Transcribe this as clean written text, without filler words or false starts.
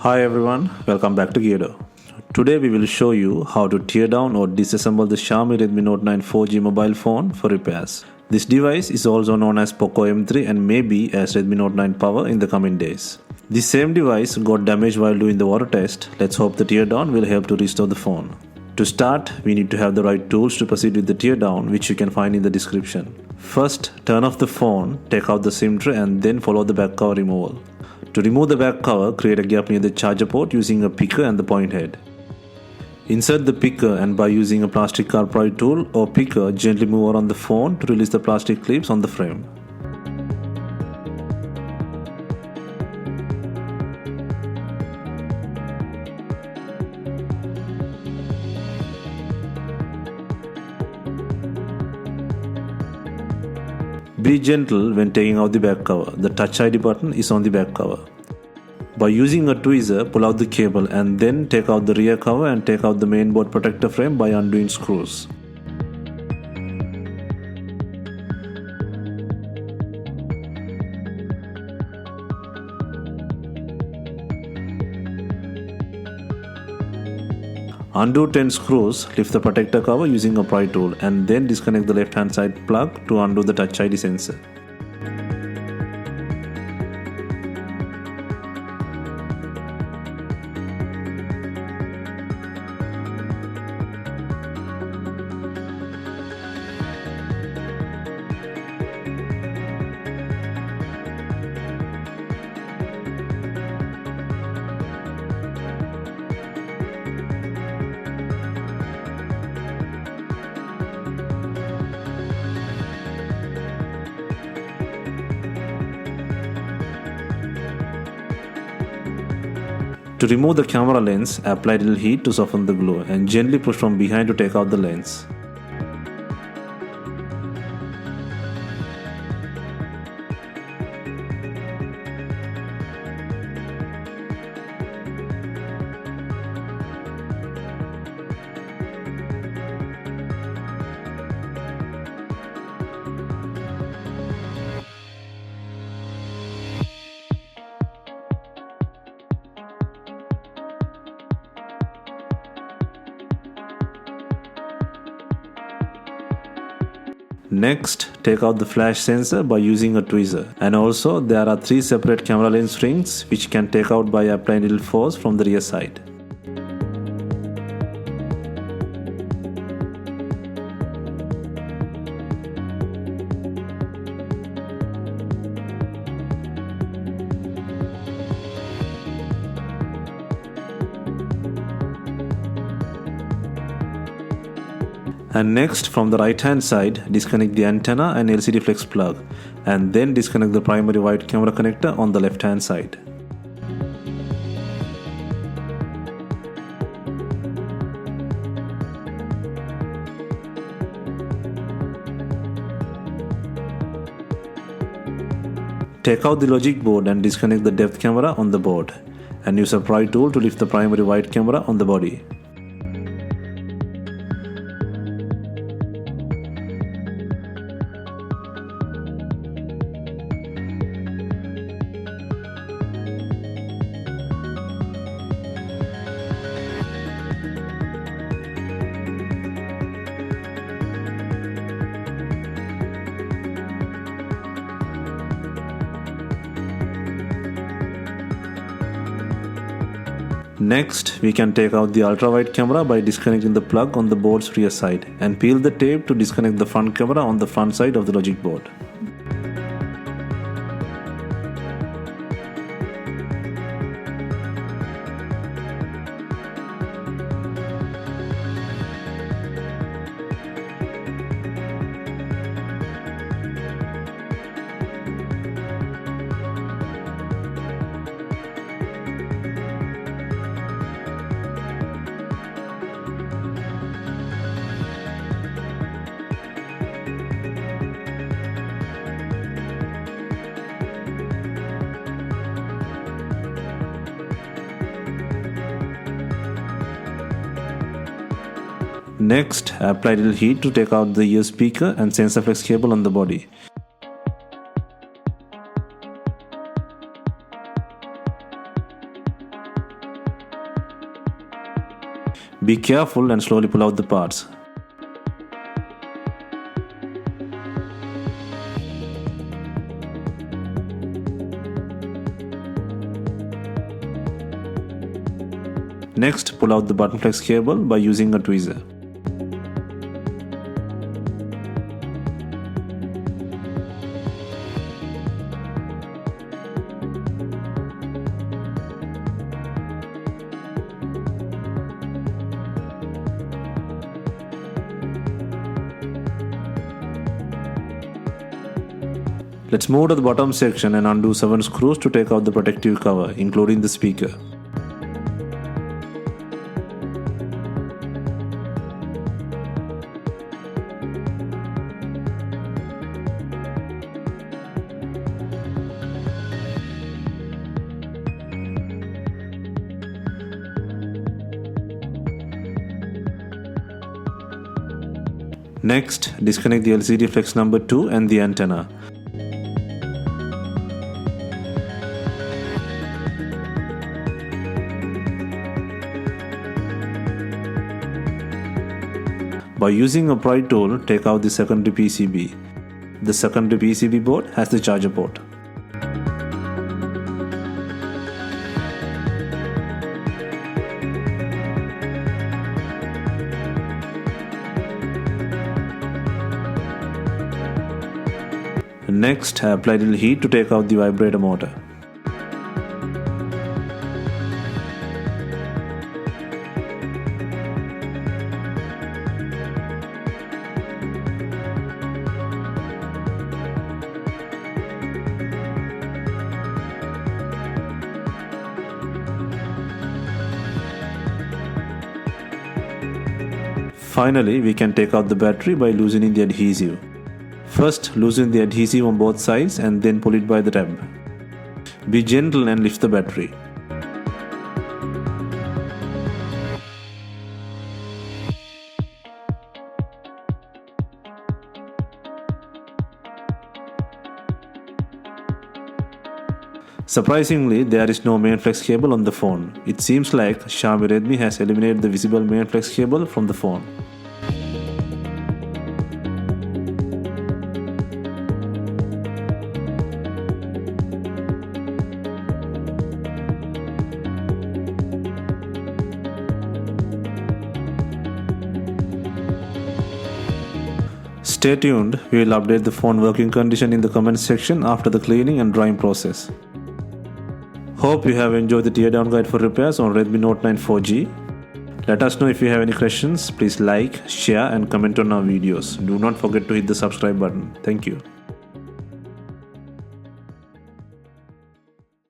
Hi everyone, welcome back to Geardo. Today we will show you how to tear down or disassemble the Xiaomi Redmi Note 9 4G mobile phone for repairs. This device is also known as Poco M3 and may be as Redmi Note 9 Power in the coming days. The same device got damaged while doing the water test. Let's hope the teardown will help to restore the phone. To start, we need to have the right tools to proceed with the teardown, which you can find in the description. First, turn off the phone, take out the SIM tray and then follow the back cover removal. To remove the back cover, create a gap near the charger port using a picker and the point head. Insert the picker and by using a plastic car pry tool or picker, gently move around the phone to release the plastic clips on the frame. Be gentle when taking out the back cover. The Touch ID button is on the back cover. By using a tweezer, pull out the cable and then take out the rear cover and take out the mainboard protector frame by undoing screws. Undo 10 screws, lift the protector cover using a pry tool and then disconnect the left hand side plug to undo the Touch ID sensor. To remove the camera lens, apply a little heat to soften the glue and gently push from behind to take out the lens. Next, take out the flash sensor by using a tweezer. And also, there are 3 separate camera lens rings which can take out by applying a little force from the rear side. And next, from the right hand side, disconnect the antenna and LCD flex plug and then disconnect the primary wide camera connector on the left hand side. Take out the logic board and disconnect the depth camera on the board and use a pry tool to lift the primary wide camera on the body. Next, we can take out the ultra-wide camera by disconnecting the plug on the board's rear side and peel the tape to disconnect the front camera on the front side of the logic board. Next, apply a little heat to take out the ear speaker and sensor flex cable on the body. Be careful and slowly pull out the parts. Next, pull out the button flex cable by using a tweezer. Let's move to the bottom section and undo 7 screws to take out the protective cover, including the speaker. Next, disconnect the LCD flex number 2 and the antenna. By using a pry tool, take out the secondary PCB. The secondary PCB board has the charger port. Next, apply a little heat to take out the vibrator motor. Finally, we can take out the battery by loosening the adhesive. First, loosen the adhesive on both sides and then pull it by the tab. Be gentle and lift the battery. Surprisingly, there is no main flex cable on the phone. It seems like Xiaomi Redmi has eliminated the visible main flex cable from the phone. Stay tuned, we will update the phone working condition in the comment section after the cleaning and drying process. Hope you have enjoyed the teardown guide for repairs on Redmi Note 9 4G. Let us know if you have any questions. Please like, share and comment on our videos. Do not forget to hit the subscribe button. Thank you.